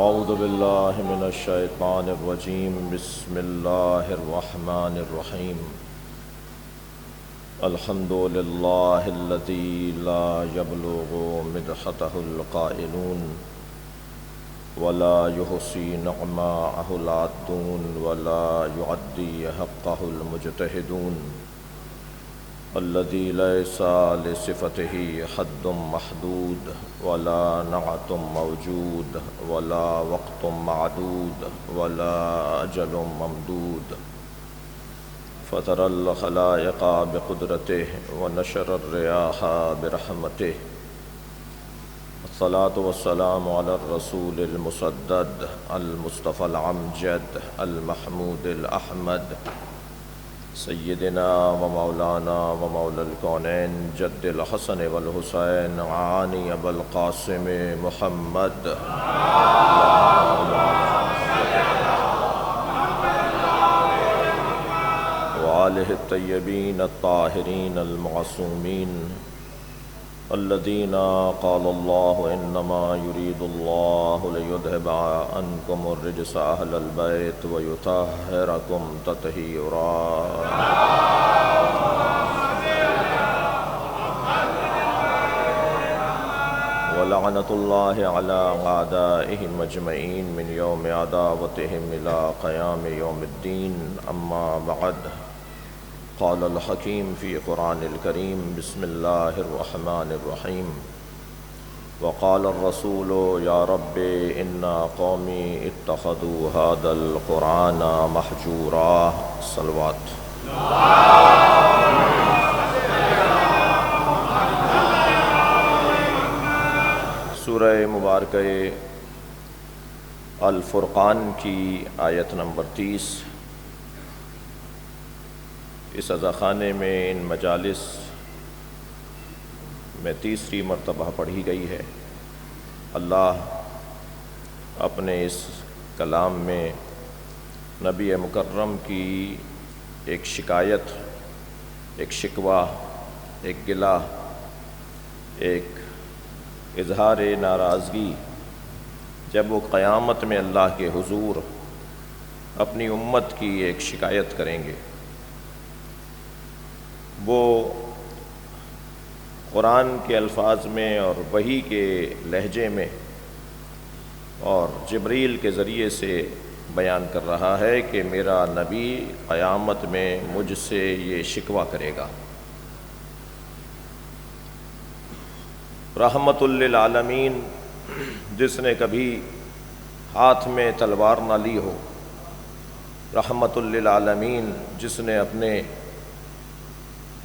اعوذ باللہ من الشیطان الرجیم بسم اللہ الرحمن الرحیم الحمد للہ الذی لا یبلغ مدحتہ القائلون ولا یحصی نعماءہ العادون ولا یعدی حقہ المجتہدون الذي ليس لصفته حد محدود ولا نعت موجود ولا وقت معدود ولا أجل ممدود فطر الخلائق بقدرته ونشر الرياح برحمته الصلاة والسلام على الرسول المسدد المصطفى العمجد المحمود الأحمد سیدنا و مولانا و مولا الکونین جد الحسن والحسین عانی ابو القاسم محمد وآلہ الطیبین الطاہرین المعصومین الذین قال اللہ انما یرید اللہ لیذہب عنکم الرجس اہل البیت ویطہرکم تطہیرا ولعنۃ اللہ علی اعدائہم اجمعین من یوم عداوتہم الی قیام یوم الدین اما بعد قال الحکیم فی قرآن الکریم بسم اللہ الرحمن الرحیم وقال الرسول یا رب ان قومی اتخذوا هذا القرآن محجورا صلوات سورہ مبارکہ الفرقان کی آیت نمبر 30 اس عزاخانے میں ان مجالس میں تیسری مرتبہ پڑھی گئی ہے۔ اللہ اپنے اس کلام میں نبی مکرم کی ایک شکایت، ایک شکوہ، ایک گلہ، ایک اظہار ناراضگی جب وہ قیامت میں اللہ کے حضور اپنی امت کی ایک شکایت کریں گے، وہ قرآن کے الفاظ میں اور وحی کے لہجے میں اور جبریل کے ذریعے سے بیان کر رہا ہے کہ میرا نبی قیامت میں مجھ سے یہ شکوہ کرے گا۔ رحمت للعالمین جس نے کبھی ہاتھ میں تلوار نہ لی ہو، رحمت للعالمین جس نے اپنے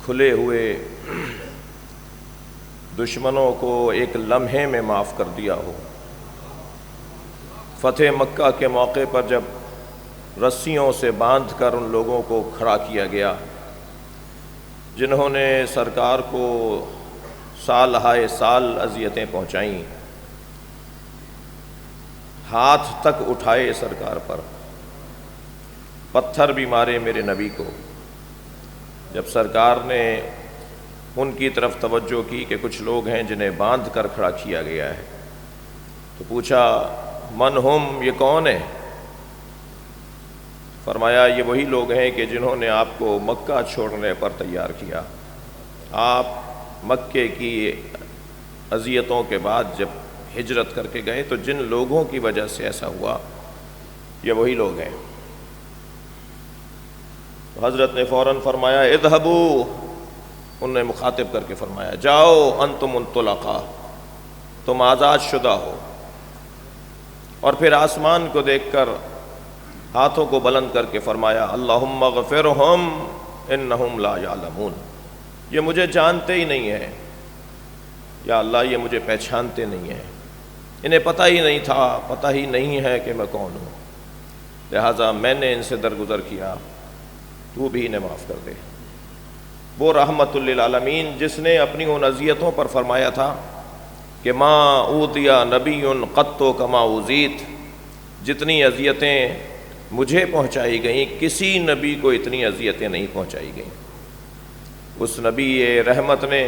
کھلے ہوئے دشمنوں کو ایک لمحے میں معاف کر دیا ہو، فتح مکہ کے موقع پر جب رسیوں سے باندھ کر ان لوگوں کو کھڑا کیا گیا جنہوں نے سرکار کو سال ہائے سال اذیتیں پہنچائیں، ہاتھ تک اٹھائے سرکار پر، پتھر بھی مارے میرے نبی کو، جب سرکار نے ان کی طرف توجہ کی کہ کچھ لوگ ہیں جنہیں باندھ کر کھڑا کیا گیا ہے، تو پوچھا من ہم، یہ کون ہے؟ فرمایا یہ وہی لوگ ہیں کہ جنہوں نے آپ کو مکہ چھوڑنے پر تیار کیا۔ آپ مکے کی اذیتوں کے بعد جب ہجرت کر کے گئے تو جن لوگوں کی وجہ سے ایسا ہوا یہ وہی لوگ ہیں۔ حضرت نے فوراً فرمایا اذهبوا، انہوں نے مخاطب کر کے فرمایا جاؤ انتم الطلقاء، تم آزاد شدہ ہو۔ اور پھر آسمان کو دیکھ کر ہاتھوں کو بلند کر کے فرمایا اللہم اغفرہم انہم لا یعلمون، یہ مجھے جانتے ہی نہیں ہیں، یا اللہ یہ مجھے پہچانتے نہیں ہیں، انہیں پتہ ہی نہیں تھا، پتہ ہی نہیں ہے کہ میں کون ہوں، لہٰذا میں نے ان سے درگزر کیا، تو بھی انہیں معاف کر دے۔ وہ رحمت للعالمین جس نے اپنی ان اذیتوں پر فرمایا تھا کہ ما اوذی نبی قط کما اوذیت، جتنی اذیتیں مجھے پہنچائی گئیں کسی نبی کو اتنی اذیتیں نہیں پہنچائی گئیں۔ اس نبی رحمت نے،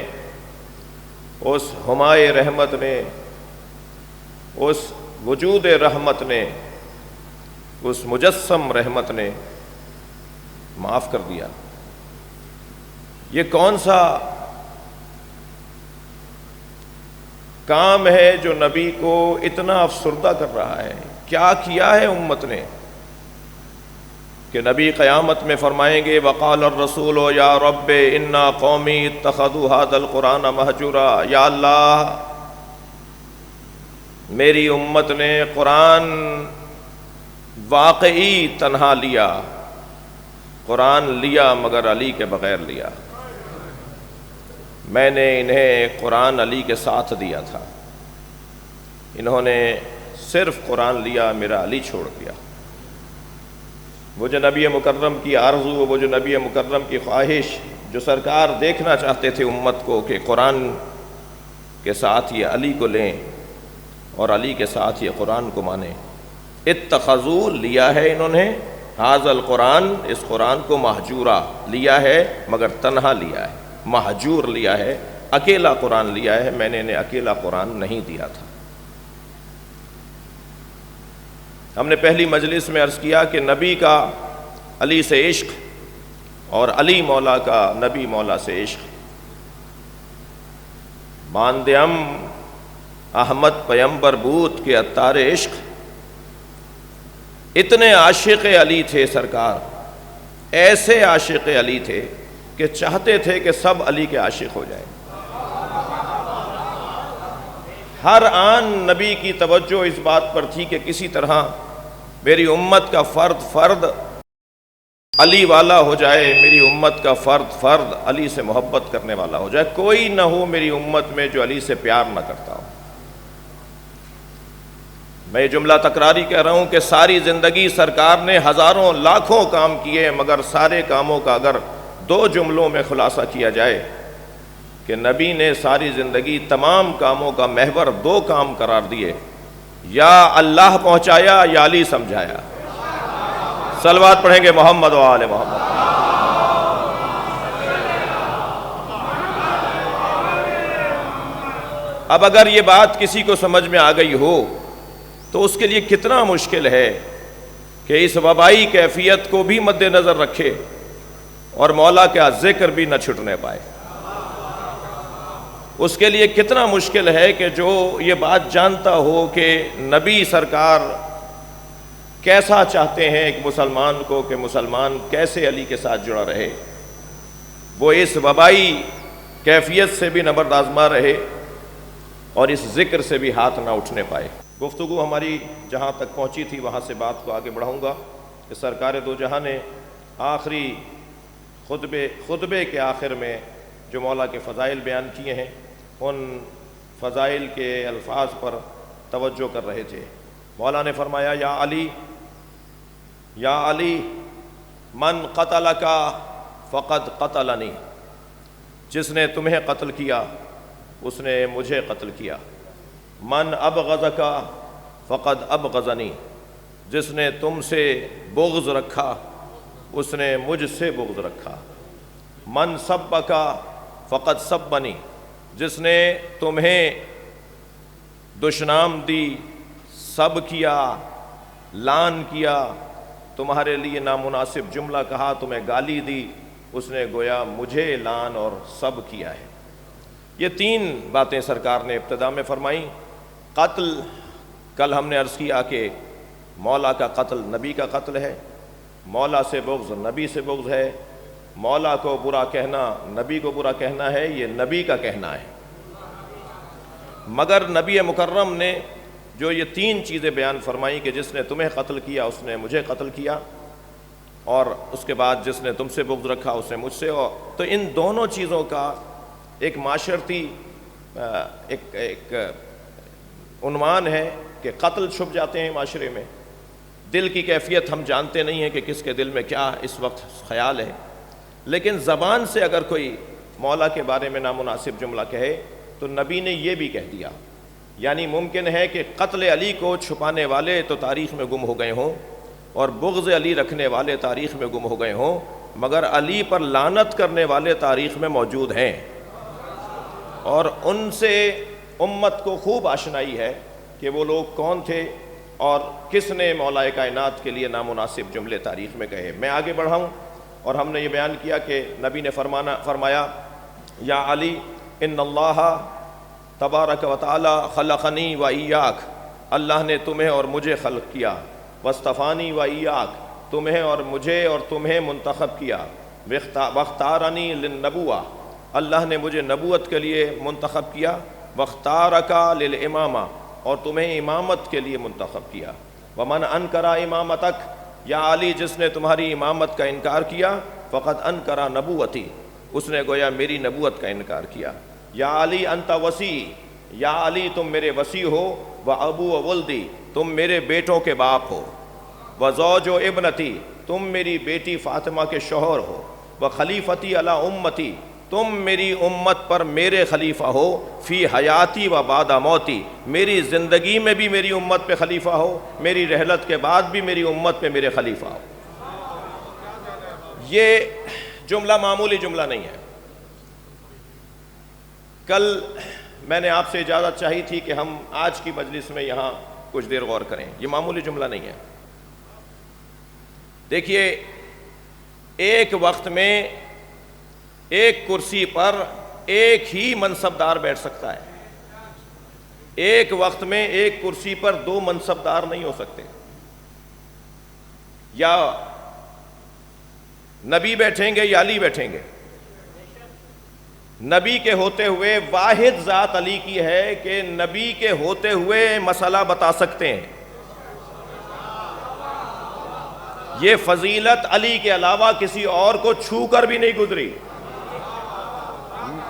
اس ہمائے رحمت نے، اس وجود رحمت نے، اس مجسم رحمت نے معاف کر دیا۔ یہ کون سا کام ہے جو نبی کو اتنا افسردہ کر رہا ہے؟ کیا کیا ہے امت نے کہ نبی قیامت میں فرمائیں گے وقال الرسول یا رب انا قومی اتخذوا هذا القرآن مہجورا، یا اللہ میری امت نے قرآن واقعی تنہا لیا، قرآن لیا مگر علی کے بغیر لیا، میں نے انہیں قرآن علی کے ساتھ دیا تھا، انہوں نے صرف قرآن لیا، میرا علی چھوڑ دیا۔ وہ جو نبی مکرم کی آرزو، وہ جو نبی مکرم کی خواہش، جو سرکار دیکھنا چاہتے تھے امت کو کہ قرآن کے ساتھ یہ علی کو لیں اور علی کے ساتھ یہ قرآن کو مانیں، اتخذوا لیا ہے انہوں نے، ھذا القرآن اس قرآن کو مہجورا لیا ہے مگر تنہا لیا ہے، مہجور لیا ہے، اکیلا قرآن لیا ہے، میں نے انہیں اکیلا قرآن نہیں دیا تھا۔ ہم نے پہلی مجلس میں عرض کیا کہ نبی کا علی سے عشق اور علی مولا کا نبی مولا سے عشق، باندیم احمد پیمبر بود کے عطار عشق، اتنے عاشق علی تھے سرکار، ایسے عاشق علی تھے کہ چاہتے تھے کہ سب علی کے عاشق ہو جائیں۔ ہر آن نبی کی توجہ اس بات پر تھی کہ کسی طرح میری امت کا فرد علی والا ہو جائے، میری امت کا فرد علی سے محبت کرنے والا ہو جائے، کوئی نہ ہو میری امت میں جو علی سے پیار نہ کرتا ہو۔ میں یہ جملہ تکراری کہہ رہا ہوں کہ ساری زندگی سرکار نے ہزاروں لاکھوں کام کیے، مگر سارے کاموں کا اگر دو جملوں میں خلاصہ کیا جائے کہ نبی نے ساری زندگی تمام کاموں کا محور دو کام قرار دیے، یا اللہ پہنچایا یا علی سمجھایا۔ صلوات پڑھیں گے محمد و آل محمد۔ اب اگر یہ بات کسی کو سمجھ میں آ گئی ہو تو اس کے لیے کتنا مشکل ہے کہ اس وبائی کیفیت کو بھی مد نظر رکھے اور مولا کا ذکر بھی نہ چھٹنے پائے۔ اس کے لیے کتنا مشکل ہے کہ جو یہ بات جانتا ہو کہ نبی سرکار کیسا چاہتے ہیں ایک مسلمان کو، کہ مسلمان کیسے علی کے ساتھ جڑا رہے، وہ اس وبائی کیفیت سے بھی نبرد آزما رہے اور اس ذکر سے بھی ہاتھ نہ اٹھنے پائے۔ گفتگو ہماری جہاں تک پہنچی تھی وہاں سے بات کو آگے بڑھاؤں گا کہ سرکار دو جہاں نے آخری خطبے کے آخر میں جو مولا کے فضائل بیان کیے ہیں، ان فضائل کے الفاظ پر توجہ کر رہے تھے۔ مولا نے فرمایا یا علی من قتلک فقد قتلنی، جس نے تمہیں قتل کیا اس نے مجھے قتل کیا۔ من ابغضک فقد ابغضنی، جس نے تم سے بغض رکھا اس نے مجھ سے بغض رکھا۔ من سبک فقد سبنی، جس نے تمہیں دشنام دی، سب کیا، لعن کیا، تمہارے لیے نامناسب جملہ کہا، تمہیں گالی دی، اس نے گویا مجھے لعن اور سب کیا ہے۔ یہ تین باتیں سرکار نے ابتدا میں فرمائیں۔ قتل، کل ہم نے عرض کیا کہ مولا کا قتل نبی کا قتل ہے، مولا سے بغض نبی سے بغض ہے، مولا کو برا کہنا نبی کو برا کہنا ہے، یہ نبی کا کہنا ہے۔ مگر نبی مکرم نے جو یہ تین چیزیں بیان فرمائی کہ جس نے تمہیں قتل کیا اس نے مجھے قتل کیا، اور اس کے بعد جس نے تم سے بغض رکھا اس نے مجھ سے، تو ان دونوں چیزوں کا ایک معاشرتی ایک عنوان ہے کہ قتل چھپ جاتے ہیں معاشرے میں، دل کی کیفیت ہم جانتے نہیں ہیں کہ کس کے دل میں کیا اس وقت خیال ہے، لیکن زبان سے اگر کوئی مولا کے بارے میں نامناسب جملہ کہے تو نبی نے یہ بھی کہہ دیا۔ یعنی ممکن ہے کہ قتل علی کو چھپانے والے تو تاریخ میں گم ہو گئے ہوں اور بغض علی رکھنے والے تاریخ میں گم ہو گئے ہوں، مگر علی پر لعنت کرنے والے تاریخ میں موجود ہیں، اور ان سے امت کو خوب آشنائی ہے کہ وہ لوگ کون تھے اور کس نے مولا کائنات کے لیے نامناسب جملے تاریخ میں کہے۔ میں آگے بڑھاؤں، اور ہم نے یہ بیان کیا کہ نبی نے فرمایا یا علی ان اللہ تبارک و تعالی خلقنی و ایاک، اللہ نے تمہیں اور مجھے خلق کیا، واصطفانی و ایاک، تمہیں اور مجھے اور تمہیں منتخب کیا، واختارنی للنبوہ، اللہ نے مجھے نبوت کے لیے منتخب کیا، واختارک للامامہ، اور تمہیں امامت کے لیے منتخب کیا، ومن انکر امامتک، یا علی جس نے تمہاری امامت کا انکار کیا، فقد انکر نبوتی، اس نے گویا میری نبوت کا انکار کیا۔ یا علی انت وصی، یا علی تم میرے وصی ہو، و ابو و ولدی، تم میرے بیٹوں کے باپ ہو، و زوج و ابنتی، تم میری بیٹی فاطمہ کے شوہر ہو، و خلیفتی علی امتی، تم میری امت پر میرے خلیفہ ہو، فی حیاتی و بعد موتی، میری زندگی میں بھی میری امت پہ خلیفہ ہو، میری رحلت کے بعد بھی میری امت پہ میرے خلیفہ ہو۔ یہ جملہ معمولی جملہ نہیں ہے۔ کل میں نے آپ سے اجازت چاہی تھی کہ ہم آج کی مجلس میں یہاں کچھ دیر غور کریں، یہ معمولی جملہ نہیں ہے۔ دیکھیے، ایک وقت میں ایک کرسی پر ایک ہی منصبدار بیٹھ سکتا ہے، ایک وقت میں ایک کرسی پر دو منصبدار نہیں ہو سکتے۔ یا نبی بیٹھیں گے یا علی بیٹھیں گے۔ نبی کے ہوتے ہوئے واحد ذات علی کی ہے کہ نبی کے ہوتے ہوئے مسئلہ بتا سکتے ہیں۔ یہ فضیلت علی کے علاوہ کسی اور کو چھو کر بھی نہیں گزری۔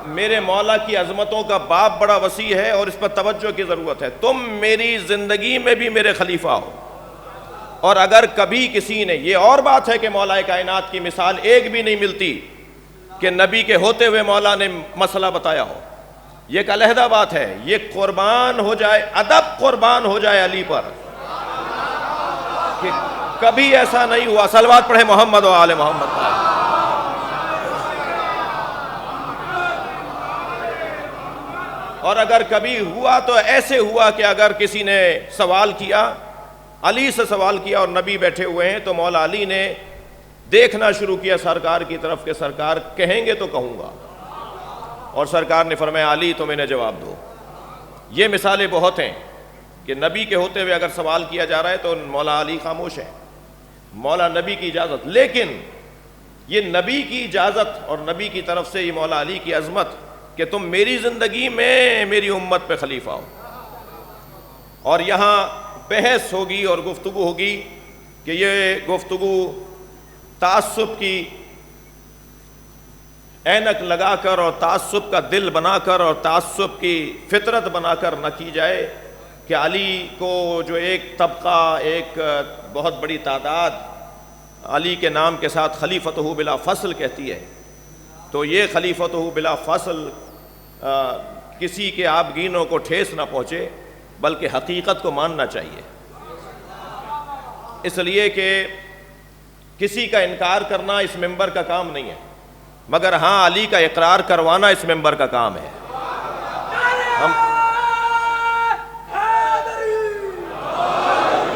میرے مولا کی عظمتوں کا باب بڑا وسیع ہے اور اس پر توجہ کی ضرورت ہے۔ تم میری زندگی میں بھی میرے خلیفہ ہو، اور اگر کبھی کسی نے، یہ اور بات ہے کہ مولا کائنات کی مثال ایک بھی نہیں ملتی کہ نبی کے ہوتے ہوئے مولا نے مسئلہ بتایا ہو، یہ ایک علیحدہ بات ہے۔ یہ قربان ہو جائے، ادب قربان ہو جائے علی پر کہ کبھی ایسا نہیں ہوا۔ صلوات پڑھے محمد و آل محمد پر۔ اور اگر کبھی ہوا تو ایسے ہوا کہ اگر کسی نے سوال کیا، علی سے سوال کیا اور نبی بیٹھے ہوئے ہیں، تو مولا علی نے دیکھنا شروع کیا سرکار کی طرف کہ سرکار کہیں گے تو کہوں گا، اور سرکار نے فرمایا علی تم انہیں جواب دو۔ یہ مثالیں بہت ہیں کہ نبی کے ہوتے ہوئے اگر سوال کیا جا رہا ہے تو مولا علی خاموش ہے، مولا نبی کی اجازت۔ لیکن یہ نبی کی اجازت اور نبی کی طرف سے یہ مولا علی کی عظمت کہ تم میری زندگی میں میری امت پہ خلیفہ ہو۔ اور یہاں بحث ہوگی اور گفتگو ہوگی کہ یہ گفتگو تعصب کی اینک لگا کر اور تعصب کا دل بنا کر اور تعصب کی فطرت بنا کر نہ کی جائے کہ علی کو جو ایک طبقہ، ایک بہت بڑی تعداد علی کے نام کے ساتھ خلیفتہ بلا فصل کہتی ہے، تو یہ خلیفتہ بلا فصل کسی کے آبگینوں کو ٹھیس نہ پہنچے، بلکہ حقیقت کو ماننا چاہیے۔ اس لیے کہ کسی کا انکار کرنا اس ممبر کا کام نہیں ہے، مگر ہاں علی کا اقرار کروانا اس ممبر کا کام ہے۔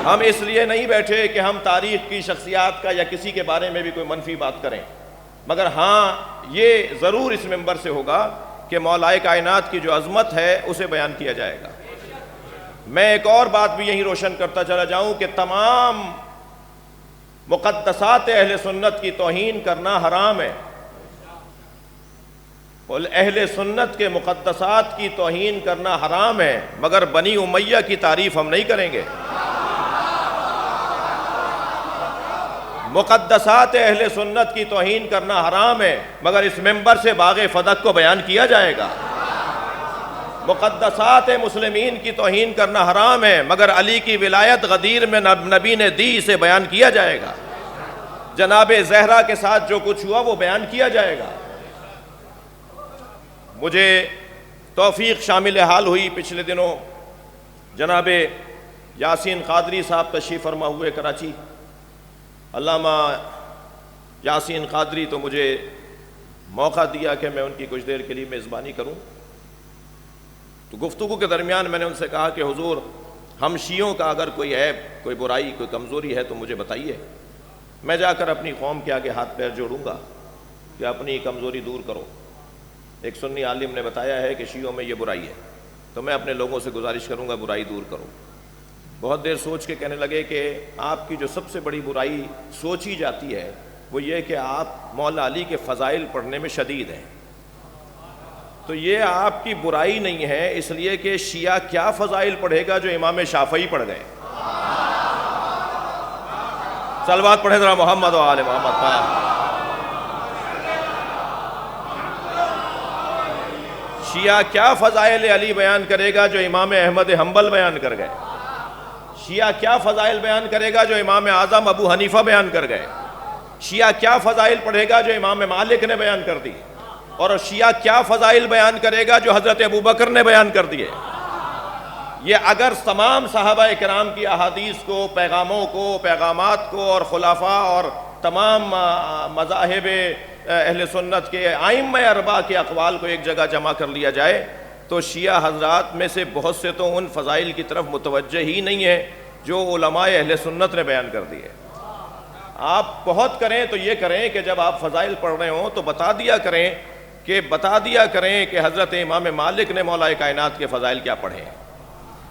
ہم اس لیے نہیں بیٹھے کہ ہم تاریخ کی شخصیات کا یا کسی کے بارے میں بھی کوئی منفی بات کریں، مگر ہاں یہ ضرور اس ممبر سے ہوگا کہ مولا کائنات کی جو عظمت ہے اسے بیان کیا جائے گا۔ میں ایک اور بات بھی یہیں روشن کرتا چلا جاؤں کہ تمام مقدسات اہل سنت کی توہین کرنا حرام ہے۔ اہل سنت کے مقدسات کی توہین کرنا حرام ہے، مگر بنی امیہ کی تعریف ہم نہیں کریں گے۔ مقدسات اہل سنت کی توہین کرنا حرام ہے، مگر اس ممبر سے باغ فدق کو بیان کیا جائے گا۔ مقدسات مسلمین کی توہین کرنا حرام ہے، مگر علی کی ولایت غدیر میں نبی نے دی، اسے بیان کیا جائے گا۔ جناب زہرا کے ساتھ جو کچھ ہوا وہ بیان کیا جائے گا۔ مجھے توفیق شامل حال ہوئی پچھلے دنوں، جناب یاسین قادری صاحب تشریف فرما ہوئے کراچی۔ علامہ یاسین قادری تو مجھے موقع دیا کہ میں ان کی کچھ دیر کے لیے میزبانی کروں، تو گفتگو کے درمیان میں نے ان سے کہا کہ حضور ہم شیعوں کا اگر کوئی عیب، کوئی برائی، کوئی کمزوری ہے تو مجھے بتائیے، میں جا کر اپنی قوم کے آگے ہاتھ پیر جوڑوں گا کہ اپنی کمزوری دور کرو۔ ایک سنی عالم نے بتایا ہے کہ شیعوں میں یہ برائی ہے، تو میں اپنے لوگوں سے گزارش کروں گا برائی دور کرو۔ بہت دیر سوچ کے کہنے لگے کہ آپ کی جو سب سے بڑی برائی سوچی جاتی ہے وہ یہ کہ آپ مولا علی کے فضائل پڑھنے میں شدید ہیں، تو یہ آپ کی برائی نہیں ہے، اس لیے کہ شیعہ کیا فضائل پڑھے گا جو امام شافعی پڑھ گئے۔ صلوات پڑھے ذرا محمد و آل محمد پر۔ شیعہ کیا فضائل علی بیان کرے گا جو امام احمد حنبل بیان کر گئے؟ شیعہ کیا فضائل بیان کرے گا جو امام اعظم ابو حنیفہ بیان کر گئے؟ شیعہ کیا فضائل پڑھے گا جو امام مالک نے بیان کر دی؟ اور شیعہ کیا فضائل بیان کرے گا جو حضرت ابوبکر نے بیان کر دیے؟ یہ اگر تمام صحابہ کرام کی احادیث کو، پیغاموں کو، پیغامات کو اور خلفاء اور تمام مذاہب اہل سنت کے ائمہ اربعہ کے اقوال کو ایک جگہ جمع کر لیا جائے تو شیعہ حضرات میں سے بہت سے تو ان فضائل کی طرف متوجہ ہی نہیں ہیں جو علماء اہل سنت نے بیان کر دیے۔ آپ بہت کریں تو یہ کریں کہ جب آپ فضائل پڑھ رہے ہوں تو بتا دیا کریں کہ حضرت امام مالک نے مولا کائنات کے فضائل کیا پڑھے ہیں،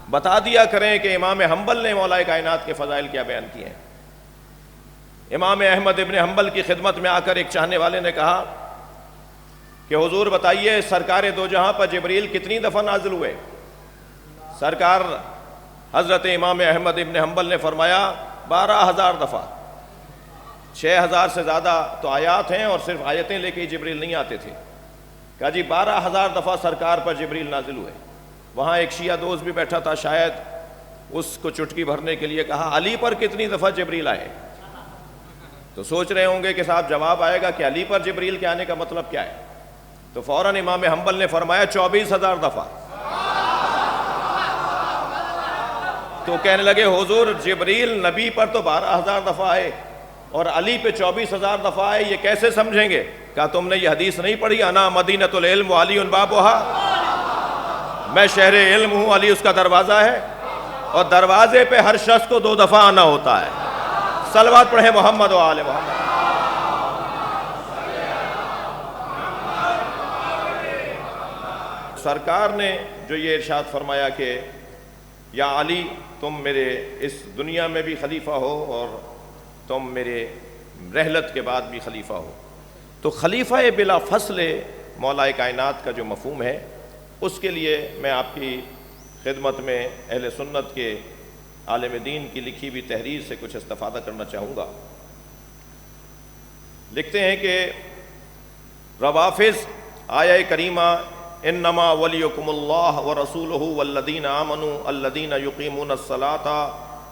بتا دیا کریں کہ امام حنبل نے مولا کائنات کے فضائل کیا بیان کیے ہیں۔ امام احمد ابن حنبل کی خدمت میں آ کر ایک چاہنے والے نے کہا کہ حضور بتائیے سرکار دو جہاں پر جبریل کتنی دفعہ نازل ہوئے؟ سرکار حضرت امام احمد ابن حنبل نے فرمایا 12,000 دفعہ۔ 6,000 سے زیادہ تو آیات ہیں اور صرف آیتیں لے کے جبریل نہیں آتے تھے۔ کہا جی 12,000 دفعہ سرکار پر جبریل نازل ہوئے۔ وہاں ایک شیعہ دوست بھی بیٹھا تھا، شاید اس کو چٹکی بھرنے کے لیے کہا علی پر کتنی دفعہ جبریل آئے؟ تو سوچ رہے ہوں گے کہ صاحب جواب آئے گا کہ علی پر جبریل کے آنے کا مطلب کیا ہے؟ تو فوراً امام حنبل نے فرمایا 24,000 دفعہ۔ تو کہنے لگے حضور جبریل نبی پر تو 12,000 دفعہ آئے اور علی پہ 24,000 دفعہ آئے، یہ کیسے سمجھیں گے؟ کہا تم نے یہ حدیث نہیں پڑھی انا مدینۃ العلم وعلی بابھا، میں شہر علم ہوں، علی اس کا دروازہ ہے، اور دروازے پہ ہر شخص کو 2 دفعہ آنا ہوتا ہے۔ صلوات پڑھیں محمد و آل محمد۔ سرکار نے جو یہ ارشاد فرمایا کہ یا علی تم میرے اس دنیا میں بھی خلیفہ ہو اور تم میرے رحلت کے بعد بھی خلیفہ ہو، تو خلیفہ بلا فصل مولا کائنات کا جو مفہوم ہے اس کے لیے میں آپ کی خدمت میں اہل سنت کے عالم دین کی لکھی ہوئی تحریر سے کچھ استفادہ کرنا چاہوں گا۔ لکھتے ہیں کہ روافظ آیہ کریمہ انما ولیکم اللہ ورسولہ والذین آمنوا الذین یقیمون الصلاۃ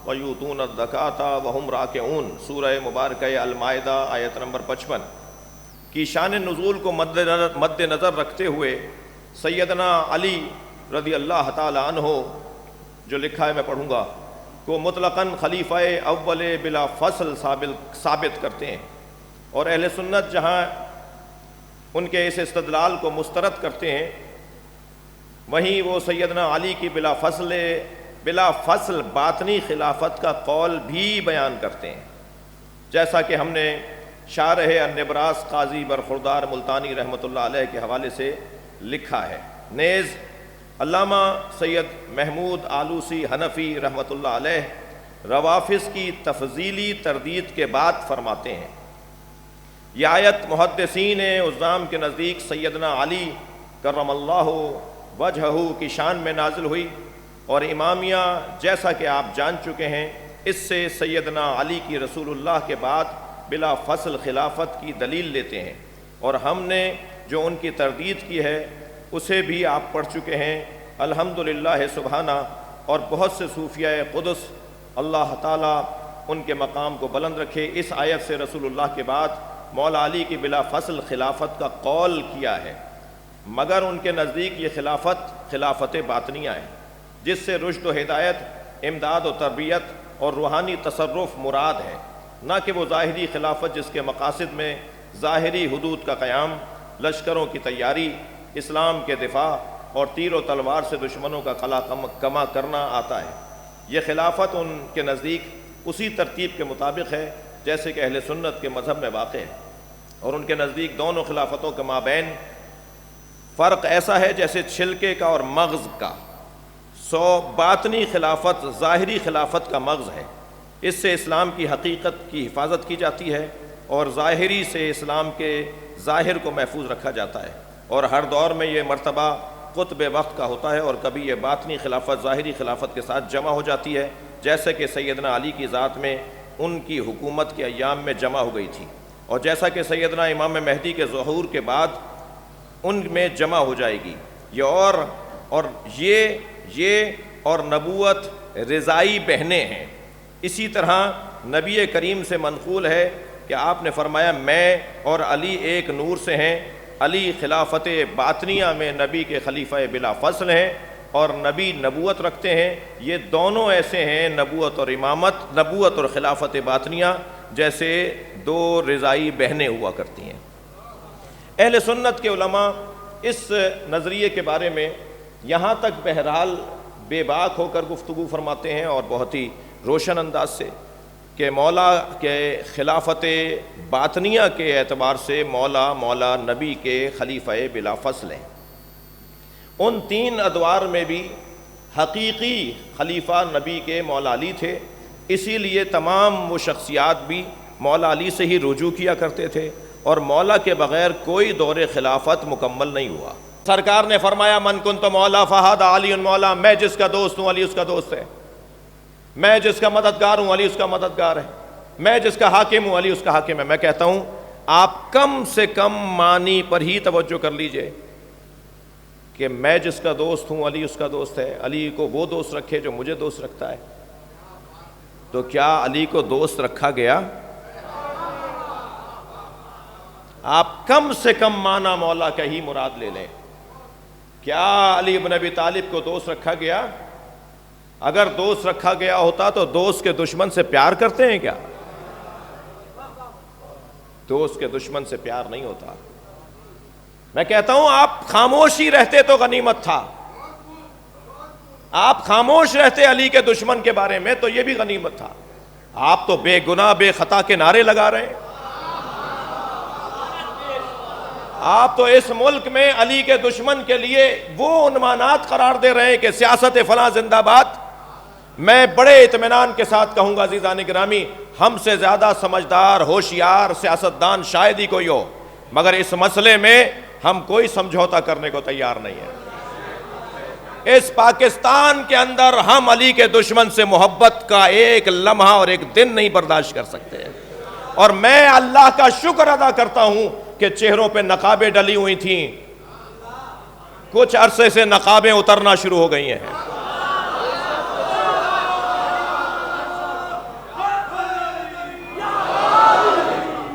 ویؤتون الزکاۃ وہم راکعون، سورہ مبارکہ المائدہ آیت نمبر 55 کی شان نزول کو مد نظر رکھتے ہوئے سیدنا علی رضی اللہ تعالی عنہ جو لکھا ہے میں پڑھوں گا کو مطلقاً خلیفہ اول بلا فصل ثابت کرتے ہیں، اور اہل سنت جہاں ان کے اس استدلال کو مسترد کرتے ہیں وہیں وہ سیدنا علی کی بلا فصل باطنی خلافت کا قول بھی بیان کرتے ہیں، جیسا کہ ہم نے شارح النبراس قاضی برخوردار ملتانی رحمۃ اللہ علیہ کے حوالے سے لکھا ہے۔ نیز علامہ سید محمود آلوسی حنفی رحمۃ اللہ علیہ روافظ کی تفضیلی تردید کے بعد فرماتے ہیں یہ آیت محدثین عظام کے نزدیک سیدنا علی کرم اللہ وجہہ کی شان میں نازل ہوئی، اور امامیہ جیسا کہ آپ جان چکے ہیں اس سے سیدنا علی کی رسول اللہ کے بعد بلا فصل خلافت کی دلیل لیتے ہیں، اور ہم نے جو ان کی تردید کی ہے اسے بھی آپ پڑھ چکے ہیں الحمدللہ سبحانہ، اور بہت سے صوفیاء قدس اللہ تعالیٰ ان کے مقام کو بلند رکھے اس آیت سے رسول اللہ کے بعد مولا علی کی بلا فصل خلافت کا قول کیا ہے، مگر ان کے نزدیک یہ خلافت باطنیہ ہے جس سے رشد و ہدایت، امداد و تربیت اور روحانی تصرف مراد ہے، نہ کہ وہ ظاہری خلافت جس کے مقاصد میں ظاہری حدود کا قیام، لشکروں کی تیاری، اسلام کے دفاع اور تیر و تلوار سے دشمنوں کا قلع کما کرنا آتا ہے۔ یہ خلافت ان کے نزدیک اسی ترتیب کے مطابق ہے جیسے کہ اہل سنت کے مذہب میں واقع ہے، اور ان کے نزدیک دونوں خلافتوں کے مابین فرق ایسا ہے جیسے چھلکے کا اور مغز کا۔ باطنی خلافت ظاہری خلافت کا مغز ہے، اس سے اسلام کی حقیقت کی حفاظت کی جاتی ہے اور ظاہری سے اسلام کے ظاہر کو محفوظ رکھا جاتا ہے، اور ہر دور میں یہ مرتبہ قطب وقت کا ہوتا ہے، اور کبھی یہ باطنی خلافت ظاہری خلافت کے ساتھ جمع ہو جاتی ہے، جیسے کہ سیدنا علی کی ذات میں ان کی حکومت کے ایام میں جمع ہو گئی تھی، اور جیسا کہ سیدنا امام مہدی کے ظہور کے بعد ان میں جمع ہو جائے گی۔ یہ اور نبوت رضائی بہنیں ہیں۔ اسی طرح نبی کریم سے منقول ہے کہ آپ نے فرمایا میں اور علی ایک نور سے ہیں، علی خلافت باطنیہ میں نبی کے خلیفہ بلا فصل ہیں، اور نبی نبوت رکھتے ہیں۔ یہ دونوں ایسے ہیں، نبوت اور امامت، نبوت اور خلافت باطنیہ، جیسے دو رضائی بہنیں ہوا کرتی ہیں۔ اہل سنت کے علماء اس نظریے کے بارے میں یہاں تک بہرحال بے باک ہو کر گفتگو فرماتے ہیں، اور بہت ہی روشن انداز سے، کہ مولا کے خلافت باطنیہ کے اعتبار سے مولا نبی کے خلیفہ بلا فصل ہیں۔ ان تین ادوار میں بھی حقیقی خلیفہ نبی کے مولا علی تھے، اسی لیے تمام وہ شخصیات بھی مولا علی سے ہی رجوع کیا کرتے تھے، اور مولا کے بغیر کوئی دور خلافت مکمل نہیں ہوا۔ سرکار نے فرمایا من کنت مولا فہذا علی مولا، میں جس کا دوست ہوں علی اس کا دوست ہے، میں جس کا مددگار ہوں علی اس کا مددگار ہے، میں جس کا حاکم ہوں علی اس کا حاکم ہے۔ میں کہتا ہوں آپ کم سے کم معنی پر ہی توجہ کر لیجئے کہ میں جس کا دوست ہوں علی اس کا دوست ہے، علی کو وہ دوست رکھے جو مجھے دوست رکھتا ہے۔ تو کیا علی کو دوست رکھا گیا؟ آپ کم سے کم معنی مولا کا ہی مراد لے لیں۔ کیا علی بن ابی طالب کو دوست رکھا گیا؟ اگر دوست رکھا گیا ہوتا تو دوست کے دشمن سے پیار کرتے ہیں کیا؟ دوست کے دشمن سے پیار نہیں ہوتا۔ میں کہتا ہوں آپ خاموش ہی رہتے تو غنیمت تھا، آپ خاموش رہتے علی کے دشمن کے بارے میں تو یہ بھی غنیمت تھا۔ آپ تو بے گناہ بے خطا کے نعرے لگا رہے ہیں، آپ تو اس ملک میں علی کے دشمن کے لیے وہ عنوانات قرار دے رہے ہیں کہ سیاست فلاں زندہ باد۔ میں بڑے اطمینان کے ساتھ کہوں گا عزیزان گرامی، ہم سے زیادہ سمجھدار ہوشیار سیاستدان شاید ہی کوئی ہو، مگر اس مسئلے میں ہم کوئی سمجھوتا کرنے کو تیار نہیں ہے۔ اس پاکستان کے اندر ہم علی کے دشمن سے محبت کا ایک لمحہ اور ایک دن نہیں برداشت کر سکتے، اور میں اللہ کا شکر ادا کرتا ہوں کہ چہروں پہ نقابیں ڈلی ہوئی تھیں، کچھ عرصے سے نقابیں اترنا شروع ہو گئی ہیں۔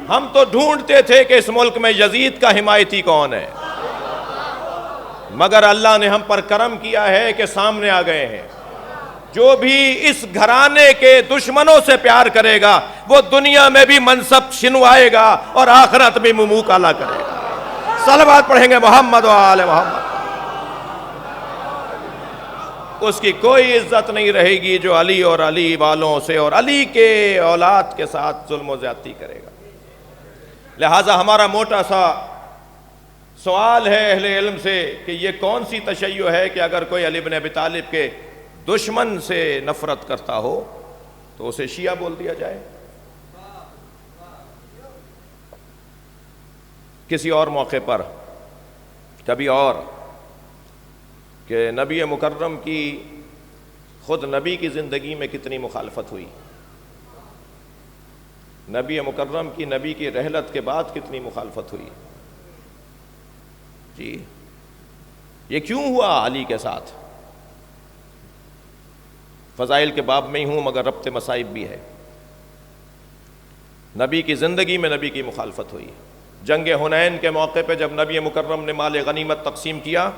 ہم تو ڈھونڈتے تھے کہ اس ملک میں یزید کا حمایتی کون ہے، مگر اللہ نے ہم پر کرم کیا ہے کہ سامنے آ گئے ہیں۔ جو بھی اس گھرانے کے دشمنوں سے پیار کرے گا وہ دنیا میں بھی منصب چھنوائے گا اور آخرت بھی منہ کالا کرے گا۔ صلوات پڑھیں گے محمد و آل محمد۔ اس کی کوئی عزت نہیں رہے گی جو علی اور علی والوں سے اور علی کے اولاد کے ساتھ ظلم و زیادتی کرے گا۔ لہٰذا ہمارا موٹا سا سوال ہے اہل علم سے کہ یہ کون سی تشیع ہے کہ اگر کوئی علی بن ابی طالب کے دشمن سے نفرت کرتا ہو تو اسے شیعہ بول دیا جائے؟ کسی اور موقع پر کبھی اور کہ نبی مکرم کی خود نبی کی زندگی میں کتنی مخالفت ہوئی، نبی مکرم کی نبی کی رحلت کے بعد کتنی مخالفت ہوئی۔ جی یہ کیوں ہوا علی کے ساتھ؟ فضائل کے باب میں ہی ہوں مگر ربط مصائب بھی ہے۔ نبی کی زندگی میں نبی کی مخالفت ہوئی۔ جنگ حنین کے موقع پہ جب نبی مکرم نے مال غنیمت تقسیم کیا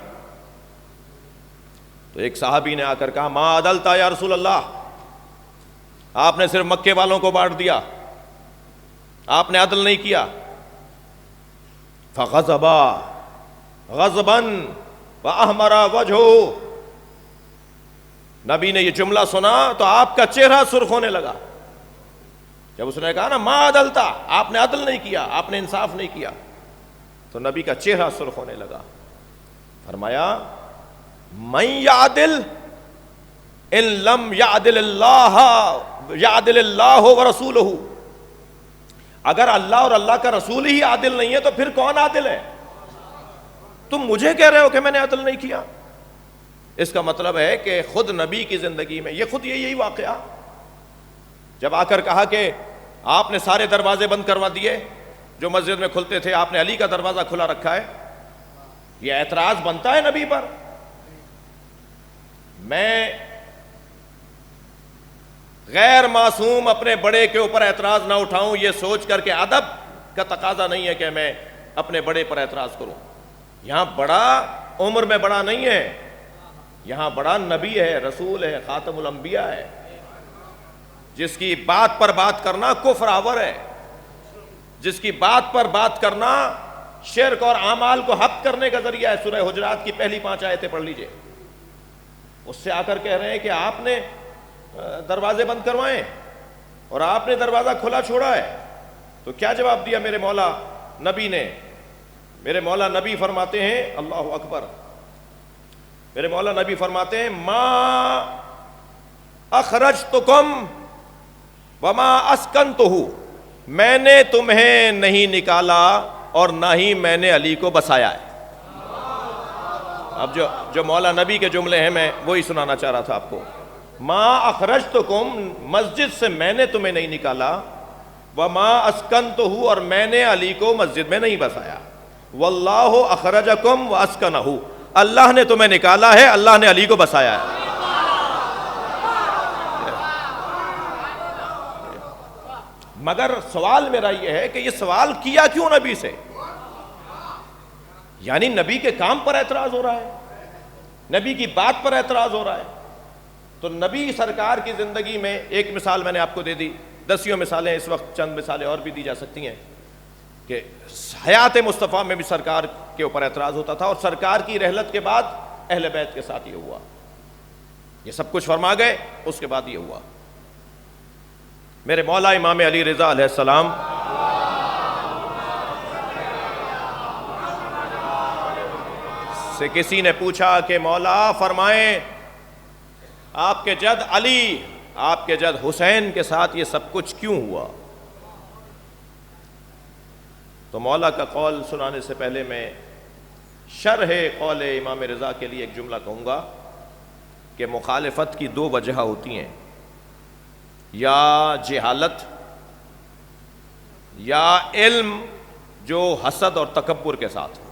تو ایک صحابی نے آ کر کہا ما عدلتا یا رسول اللہ، آپ نے صرف مکے والوں کو بانٹ دیا، آپ نے عدل نہیں کیا۔ فغضبا غضبا واحمر وجهه، نبی نے یہ جملہ سنا تو آپ کا چہرہ سرخ ہونے لگا. جب اس نے کہا نا ما عدلتا، آپ نے عدل نہیں کیا، آپ نے انصاف نہیں کیا، تو نبی کا چہرہ سرخ ہونے لگا. فرمایا من یعدل ان لم یعدل اللہ ورسولہ، اگر اللہ اور اللہ کا رسول ہی عادل نہیں ہے تو پھر کون عادل ہے؟ تم مجھے کہہ رہے ہو کہ میں نے عدل نہیں کیا. اس کا مطلب ہے کہ خود نبی کی زندگی میں یہ خود یہی واقعہ جب آ کر کہا کہ آپ نے سارے دروازے بند کروا دیے جو مسجد میں کھلتے تھے، آپ نے علی کا دروازہ کھلا رکھا ہے، یہ اعتراض بنتا ہے نبی پر؟ میں غیر معصوم اپنے بڑے کے اوپر اعتراض نہ اٹھاؤں یہ سوچ کر کے ادب کا تقاضا نہیں ہے کہ میں اپنے بڑے پر اعتراض کروں. یہاں بڑا عمر میں بڑا نہیں ہے، یہاں بڑا نبی ہے، رسول ہے، خاتم الانبیاء ہے، جس کی بات پر بات کرنا کفر آور ہے، جس کی بات پر بات کرنا شرک اور اعمال کو حق کرنے کا ذریعہ ہے. سورہ حجرات کی پہلی 5 آیتیں پڑھ لیجئے. اس سے آ کر کہہ رہے ہیں کہ آپ نے دروازے بند کروائے اور آپ نے دروازہ کھلا چھوڑا ہے. تو کیا جواب دیا میرے مولا نبی نے؟ میرے مولا نبی فرماتے ہیں، اللہ اکبر، میرے مولا نبی فرماتے ہیں ما اخرجتکم وما اسکنتہ، میں نے تمہیں نہیں نکالا اور نہ ہی میں نے علی کو بسایا ہے. اب جو مولا نبی کے جملے ہیں میں وہی سنانا چاہ رہا تھا آپ کو. ما اخرجتکم، مسجد سے میں نے تمہیں نہیں نکالا، وما اسکنتہ، اور میں نے علی کو مسجد میں نہیں بسایا. واللہ اخرجکم واسکنہ، اللہ نے تمہیں نکالا ہے، اللہ نے علی کو بسایا ہے. مگر سوال میرا یہ ہے کہ یہ سوال کیا کیوں نبی سے؟ یعنی نبی کے کام پر اعتراض ہو رہا ہے، نبی کی بات پر اعتراض ہو رہا ہے. تو نبی سرکار کی زندگی میں ایک مثال میں نے آپ کو دے دی، دسیوں مثالیں، اس وقت چند مثالیں اور بھی دی جا سکتی ہیں کہ حیات مصطفیٰ میں بھی سرکار کے اوپر اعتراض ہوتا تھا، اور سرکار کی رحلت کے بعد اہل بیت کے ساتھ یہ ہوا. یہ سب کچھ فرما گئے، اس کے بعد یہ ہوا. میرے مولا امام علی رضا علیہ السلام سے کسی نے پوچھا کہ مولا فرمائیں آپ کے جد علی، آپ کے جد حسین کے ساتھ یہ سب کچھ کیوں ہوا؟ تو مولا کا قول سنانے سے پہلے میں شرح قول امام رضا کے لیے ایک جملہ کہوں گا کہ مخالفت کی 2 وجہ ہوتی ہیں، یا جہالت یا علم جو حسد اور تکبر کے ساتھ ہو.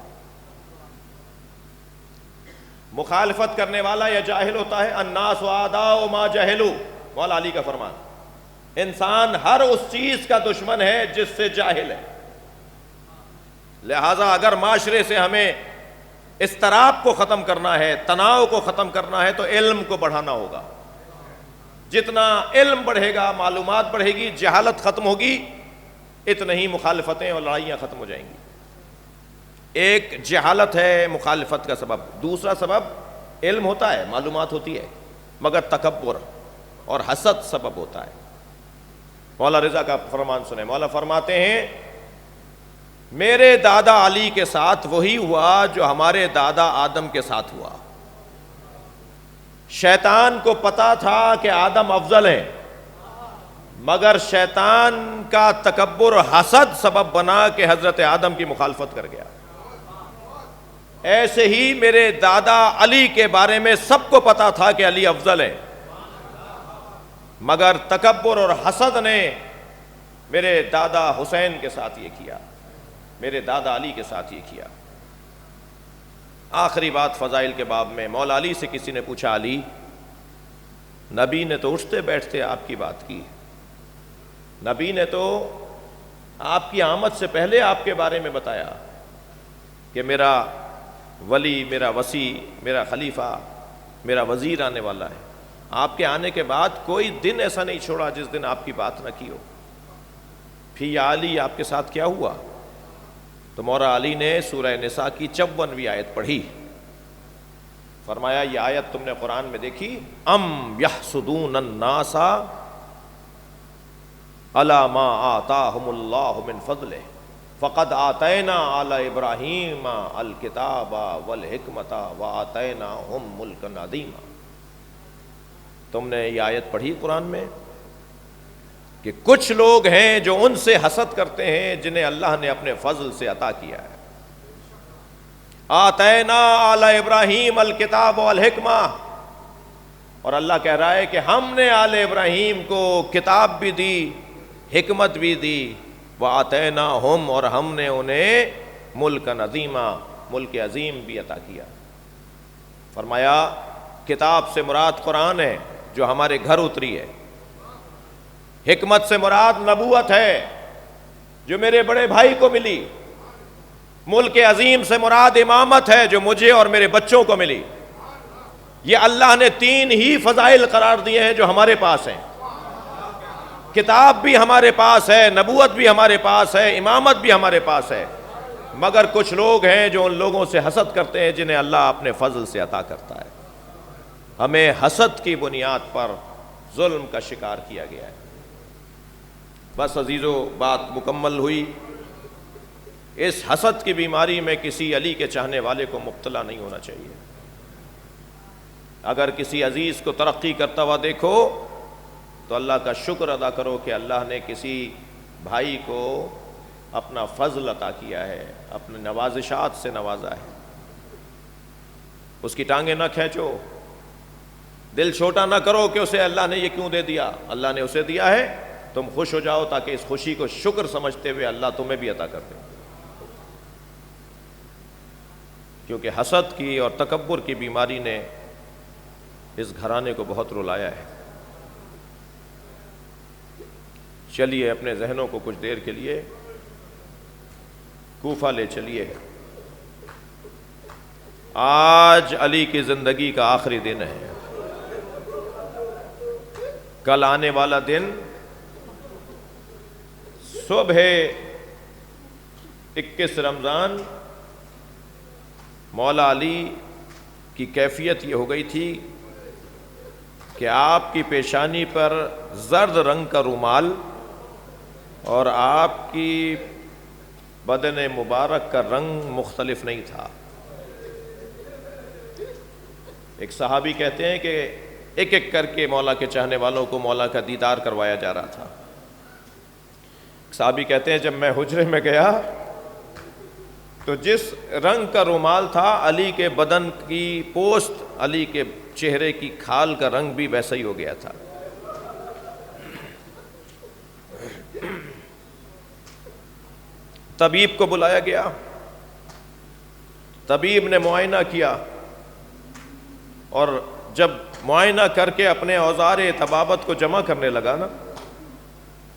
مخالفت کرنے والا یا جاہل ہوتا ہے، الناس اعداء ما جہلوا، مولا علی کا فرمان. انسان ہر اس چیز کا دشمن ہے جس سے جاہل ہے. لہٰذا اگر معاشرے سے ہمیں اضطراب کو ختم کرنا ہے، تناؤ کو ختم کرنا ہے، تو علم کو بڑھانا ہوگا. جتنا علم بڑھے گا، معلومات بڑھے گی، جہالت ختم ہوگی، اتنا ہی مخالفتیں اور لڑائیاں ختم ہو جائیں گی. ایک جہالت ہے مخالفت کا سبب، دوسرا سبب علم ہوتا ہے، معلومات ہوتی ہے، مگر تکبر اور حسد سبب ہوتا ہے. مولا رضا کا فرمان سنیں. مولا فرماتے ہیں میرے دادا علی کے ساتھ وہی ہوا جو ہمارے دادا آدم کے ساتھ ہوا. شیطان کو پتا تھا کہ آدم افضل ہے، مگر شیطان کا تکبر اور حسد سبب بنا کہ حضرت آدم کی مخالفت کر گیا. ایسے ہی میرے دادا علی کے بارے میں سب کو پتا تھا کہ علی افضل ہے، مگر تکبر اور حسد نے میرے دادا حسین کے ساتھ یہ کیا، میرے دادا علی کے ساتھ یہ کیا. آخری بات فضائل کے باب میں، مولا علی سے کسی نے پوچھا علی، نبی نے تو اٹھتے بیٹھتے آپ کی بات کی، نبی نے تو آپ کی آمد سے پہلے آپ کے بارے میں بتایا کہ میرا ولی، میرا وصی، میرا خلیفہ، میرا وزیر آنے والا ہے. آپ کے آنے کے بعد کوئی دن ایسا نہیں چھوڑا جس دن آپ کی بات نہ کی ہو. پھر یا علی آپ کے ساتھ کیا ہوا؟ تو مولا علی نے سورہ نساء کی 54ویں آیت پڑھی. فرمایا یہ آیت تم نے قرآن میں دیکھی، ام یحسدون الناس علی ما آتاہم اللہ من فضلہ فقد آتینا آل ابراہیم الکتاب والحکمت وآتیناہم ملکا عظیما۔ تم نے یہ آیت پڑھی قرآن میں کہ کچھ لوگ ہیں جو ان سے حسد کرتے ہیں جنہیں اللہ نے اپنے فضل سے عطا کیا ہے۔ آتینا آل ابراہیم الکتاب والحکمہ، اور اللہ کہہ رہا ہے کہ ہم نے آل ابراہیم کو کتاب بھی دی، حکمت بھی دی، وآتیناہم، اور ہم نے انہیں ملکا عظیما، ملک عظیم بھی عطا کیا۔ فرمایا کتاب سے مراد قرآن ہے جو ہمارے گھر اتری ہے، حکمت سے مراد نبوت ہے جو میرے بڑے بھائی کو ملی، ملک عظیم سے مراد امامت ہے جو مجھے اور میرے بچوں کو ملی۔ یہ اللہ نے تین ہی فضائل قرار دیے ہیں جو ہمارے پاس ہیں، کتاب بھی ہمارے پاس ہے، نبوت بھی ہمارے پاس ہے، امامت بھی ہمارے پاس ہے، مگر کچھ لوگ ہیں جو ان لوگوں سے حسد کرتے ہیں جنہیں اللہ اپنے فضل سے عطا کرتا ہے۔ ہمیں حسد کی بنیاد پر ظلم کا شکار کیا گیا ہے۔ بس عزیزو، بات مکمل ہوئی۔ اس حسد کی بیماری میں کسی علی کے چاہنے والے کو مبتلا نہیں ہونا چاہیے۔ اگر کسی عزیز کو ترقی کرتا ہوا دیکھو تو اللہ کا شکر ادا کرو کہ اللہ نے کسی بھائی کو اپنا فضل عطا کیا ہے، اپنے نوازشات سے نوازا ہے۔ اس کی ٹانگیں نہ کھینچو، دل چھوٹا نہ کرو کہ اسے اللہ نے یہ کیوں دے دیا، اللہ نے اسے دیا ہے، تم خوش ہو جاؤ تاکہ اس خوشی کو شکر سمجھتے ہوئے اللہ تمہیں بھی عطا کر دے۔ کیونکہ حسد کی اور تکبر کی بیماری نے اس گھرانے کو بہت رلایا ہے۔ چلیے اپنے ذہنوں کو کچھ دیر کے لیے کوفہ لے چلیے۔ آج علی کی زندگی کا آخری دن ہے، کل آنے والا دن صبح 21 رمضان مولا علی کی کیفیت یہ ہو گئی تھی کہ آپ کی پیشانی پر زرد رنگ کا رومال اور آپ کی بدن مبارک کا رنگ مختلف نہیں تھا۔ ایک صحابی کہتے ہیں کہ ایک ایک کر کے مولا کے چاہنے والوں کو مولا کا دیدار کروایا جا رہا تھا۔ صحابی کہتے ہیں جب میں حجرے میں گیا تو جس رنگ کا رومال تھا علی کے بدن کی پوست، علی کے چہرے کی کھال کا رنگ بھی ویسا ہی ہو گیا تھا۔ طبیب کو بلایا گیا، طبیب نے معائنہ کیا، اور جب معائنہ کر کے اپنے اوزار طبابت کو جمع کرنے لگا نا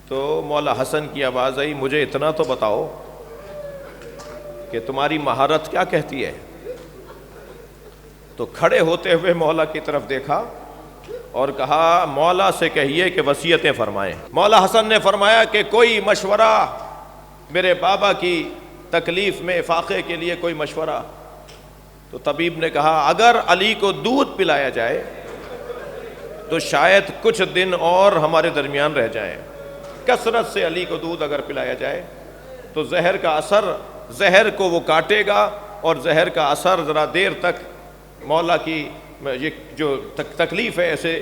تو مولا حسن کی آواز آئی، مجھے اتنا تو بتاؤ کہ تمہاری مہارت کیا کہتی ہے؟ تو کھڑے ہوتے ہوئے مولا کی طرف دیکھا اور کہا مولا سے کہیے کہ وصیتیں فرمائیں۔ مولا حسن نے فرمایا کہ کوئی مشورہ، میرے بابا کی تکلیف میں افاقے کے لیے کوئی مشورہ؟ تو طبیب نے کہا اگر علی کو دودھ پلایا جائے تو شاید کچھ دن اور ہمارے درمیان رہ جائیں۔ کثرت سے علی کو دودھ اگر پلایا جائے تو زہر کا اثر، زہر کو وہ کاٹے گا اور زہر کا اثر ذرا دیر تک مولا کی یہ جو تکلیف ہے اسے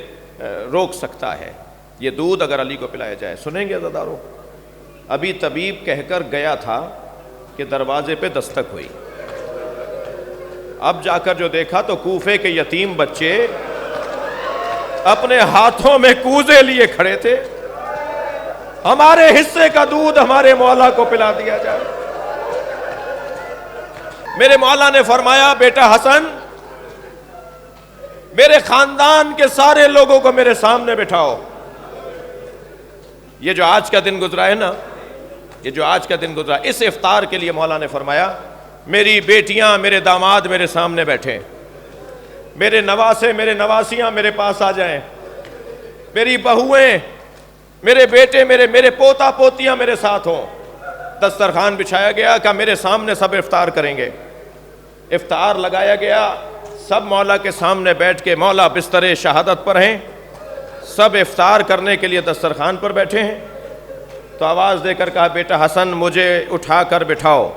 روک سکتا ہے، یہ دودھ اگر علی کو پلایا جائے۔ سنیں گے عزادارو، ابھی طبیب کہہ کر گیا تھا کہ دروازے پہ دستک ہوئی، اب جا کر جو دیکھا تو کوفے کے یتیم بچے اپنے ہاتھوں میں کوزے لیے کھڑے تھے، ہمارے حصے کا دودھ ہمارے مولا کو پلا دیا جائے۔ میرے مولا نے فرمایا بیٹا حسن، میرے خاندان کے سارے لوگوں کو میرے سامنے بٹھاؤ۔ یہ جو آج کا دن گزرا ہے نا، یہ جو آج کا دن گزرا، اس افطار کے لیے مولا نے فرمایا میری بیٹیاں، میرے داماد میرے سامنے بیٹھے، میرے نواسے، میرے نواسیاں میرے پاس آ جائیں، میری بہویں، میرے بیٹے، میرے پوتا پوتیاں میرے ساتھ ہوں۔ دسترخوان بچھایا گیا کہ میرے سامنے سب افطار کریں گے۔ افطار لگایا گیا، سب مولا کے سامنے بیٹھ کے مولا بستر شہادت پر ہیں، سب افطار کرنے کے لیے دسترخوان پر بیٹھے ہیں، تو آواز دے کر کہا بیٹا حسن مجھے اٹھا کر بٹھاؤ۔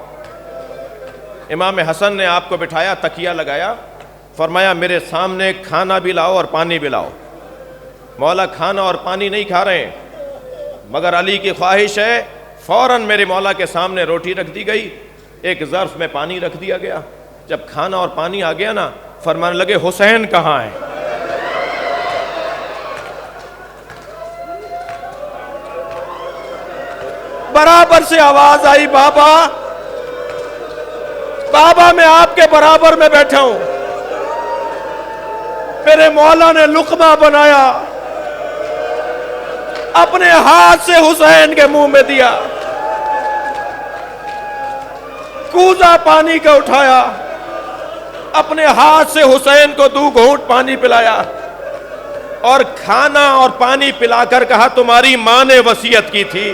امام حسن نے آپ کو بٹھایا، تکیہ لگایا، فرمایا میرے سامنے کھانا بھی لاؤ اور پانی بھی لاؤ۔ مولا کھانا اور پانی نہیں کھا رہے ہیں، مگر علی کی خواہش ہے، فوراً میرے مولا کے سامنے روٹی رکھ دی گئی، ایک ظرف میں پانی رکھ دیا گیا۔ جب کھانا اور پانی آ گیا نا، فرمانے لگے حسین کہاں ہے؟ برابر سے آواز آئی، بابا بابا میں آپ کے برابر میں بیٹھا ہوں۔ میرے مولا نے لقمہ بنایا، اپنے ہاتھ سے حسین کے منہ میں دیا، کوزہ پانی کا اٹھایا، اپنے ہاتھ سے حسین کو 2 گھونٹ پانی پلایا، اور کھانا اور پانی پلا کر کہا تمہاری ماں نے وصیت کی تھی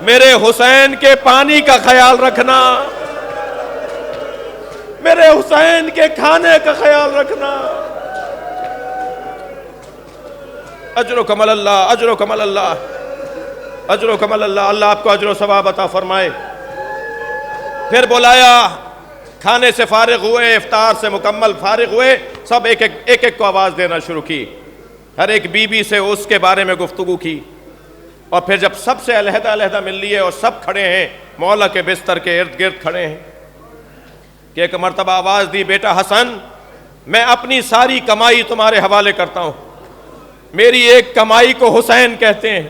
میرے حسین کے پانی کا خیال رکھنا، میرے حسین کے کھانے کا خیال رکھنا۔ اجر و کمل اللہ، اجر و کمل اللہ، اجر و کمل اللہ، اللہ آپ کو اجر و ثواب عطا فرمائے۔ پھر بلایا، کھانے سے فارغ ہوئے، افطار سے مکمل فارغ ہوئے، سب ایک ایک کو آواز دینا شروع کی، ہر ایک بیوی سے اس کے بارے میں گفتگو کی، اور پھر جب سب سے علیحدہ علیحدہ مل لیے اور سب کھڑے ہیں مولا کے بستر کے ارد گرد کھڑے ہیں، کہ ایک مرتبہ آواز دی بیٹا حسن میں اپنی ساری کمائی تمہارے حوالے کرتا ہوں، میری ایک کمائی کو حسین کہتے ہیں۔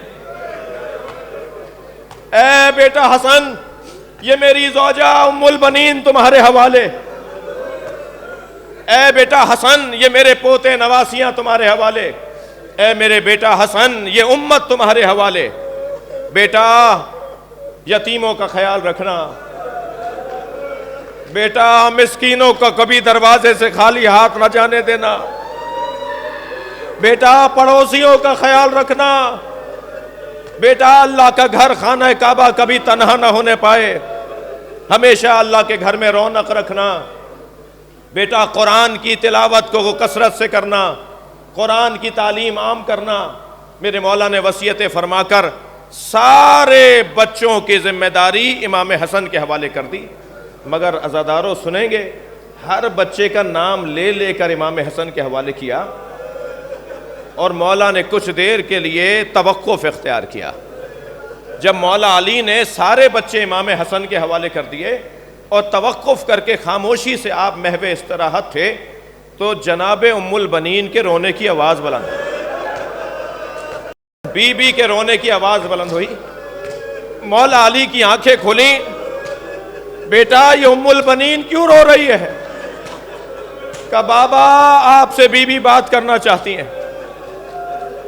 اے بیٹا حسن یہ میری زوجہ ام البنین تمہارے حوالے، اے بیٹا حسن یہ میرے پوتے نواسیاں تمہارے حوالے، اے میرے بیٹا حسن یہ امت تمہارے حوالے، بیٹا یتیموں کا خیال رکھنا، بیٹا مسکینوں کا کبھی دروازے سے خالی ہاتھ نہ جانے دینا، بیٹا پڑوسیوں کا خیال رکھنا، بیٹا اللہ کا گھر خانہ کعبہ کبھی تنہا نہ ہونے پائے، ہمیشہ اللہ کے گھر میں رونق رکھنا، بیٹا قرآن کی تلاوت کو کثرت سے کرنا، قرآن کی تعلیم عام کرنا۔ میرے مولا نے وصیتیں فرما کر سارے بچوں کی ذمہ داری امام حسن کے حوالے کر دی، مگر عزاداروں سنیں گے، ہر بچے کا نام لے لے کر امام حسن کے حوالے کیا، اور مولا نے کچھ دیر کے لیے توقف اختیار کیا۔ جب مولا علی نے سارے بچے امام حسن کے حوالے کر دیے اور توقف کر کے خاموشی سے آپ محو استراحت تھے، تو جناب ام البنین کے رونے کی آواز بلند ہوئی، بی بی کے رونے کی آواز بلند ہوئی، مولا علی کی آنکھیں کھلیں، بیٹا یہ ام البنین کیوں رو رہی ہے؟ کہا بابا آپ سے بی بی بات کرنا چاہتی ہیں۔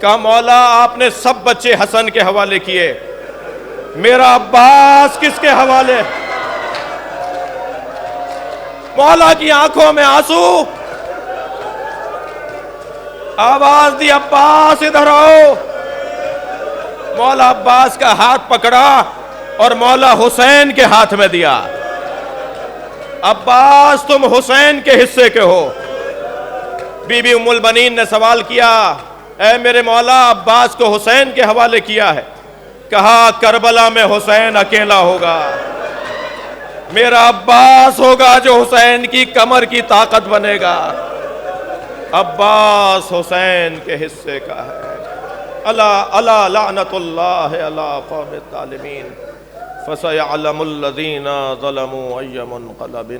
کہا مولا آپ نے سب بچے حسن کے حوالے کیے، میرا عباس کس کے حوالے؟ مولا کی آنکھوں میں آنسو، آواز دی عباس ادھر آؤ۔ مولا عباس کا ہاتھ پکڑا اور مولا حسین کے ہاتھ میں دیا، عباس تم حسین کے حصے کے ہو۔ بی بی ام البنین نے سوال کیا، اے میرے مولا عباس کو حسین کے حوالے کیا ہے؟ کہا کربلا میں حسین اکیلا ہوگا، میرا عباس ہوگا جو حسین کی کمر کی طاقت بنے گا، عباس حسین کے حصے کا ہے۔ الا لعنت اللہ علی قوم الظالمین فسیعلم الذین ظلموا ای منقلب